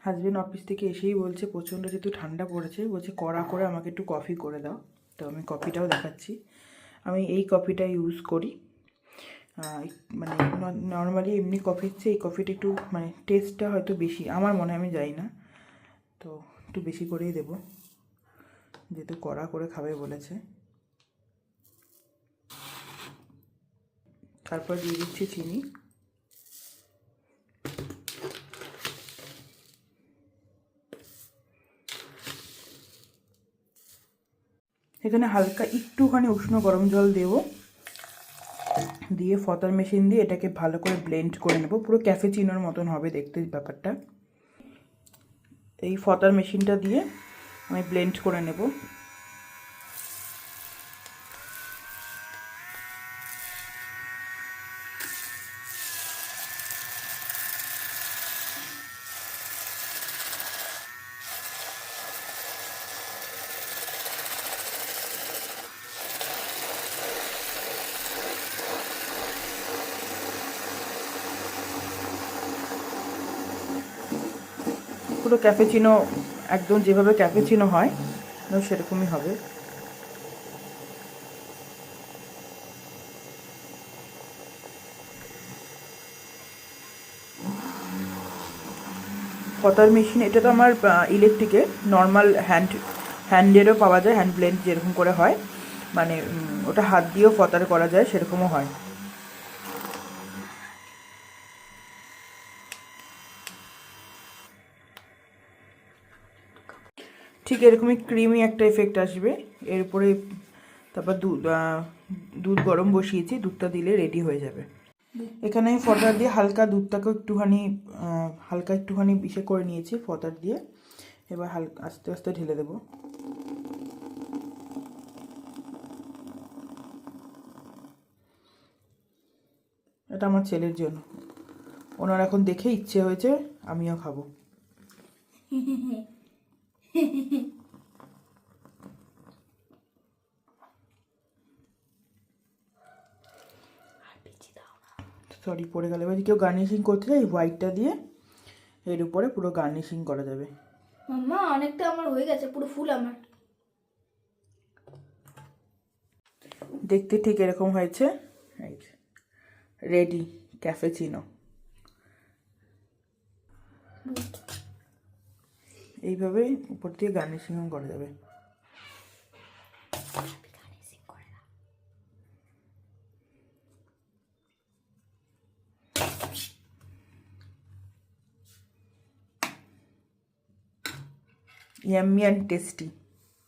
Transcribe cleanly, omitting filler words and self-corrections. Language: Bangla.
হাজবেন্ড অফিস থেকে এসেই বলছে প্রচণ্ড যেহেতু ঠান্ডা পড়েছে, বলছে কড়া করে আমাকে একটু কফি করে দাও। তো আমি কফিটাও দেখাচ্ছি। আমি এই কফিটা ইউজ করি, মানে নর্মালি এমনি কফির চেয়ে এই কফিটা একটু মানে টেস্টটা হয়তো বেশি আমার মনে হয়, আমি জানি না, তো একটু বেশি করেই দেবো যেহেতু কড়া করে খাবে বলেছে। তারপর দিয়ে দিচ্ছি চিনি। এখানে হালকা একটুখানি উষ্ণ গরম জল দেব, দিয়ে ফতার মেশিন দিয়ে এটাকে ভালো করে ব্লেন্ড করে নেব, পুরো ক্যাফেচিনোর মতন হবে দেখতে ব্যাপারটা। এই ফতার মেশিনটা দিয়ে আমি ব্লেন্ড করে নেব। পুরো ক্যাফেচিনো একদম যেভাবে ক্যাফেচিনো হয় সেরকমই হবে। ফতার মেশিন এটা তো আমার ইলেকট্রিকে, নর্মাল হ্যান্ডেরও পাওয়া যায়, হ্যান্ড ব্লেন্ড যেরকম করে হয়, মানে ওটা হাত দিয়েও ফতার করা যায়, সেরকমও হয়। ঠিক এরকমই ক্রিমি একটা এফেক্ট আসবে। এরপরে তারপর দুধ গরম বসিয়েছি, দুধটা দিলে রেডি হয়ে যাবে। এখানে আমি ফটার দিয়ে হালকা দুধটাকে হালকা একটুখানি ইসে করে নিয়েছি ফটার দিয়ে। এবার হালকা আস্তে আস্তে ঢেলে দেবো। এটা আমার ছেলের জন্য, ওনার এখন দেখে ইচ্ছে হয়েছে আমিও খাবো। সরি পড়ে গেল। এবার কেউ গার্নিশিং করতে চাই হোয়াইটটা দিয়ে এর উপরে পুরো গার্নিশিং করা যাবে। মাম্মা অনেকটা আমার হয়ে গেছে, পুরো ফুল আমার। দেখতে ঠিক এরকম হয়েছে, রেডি ক্যাফেচিনো। এইভাবে উপর দিয়ে গার্নিশিংও করা যাবে। Yummy and tasty.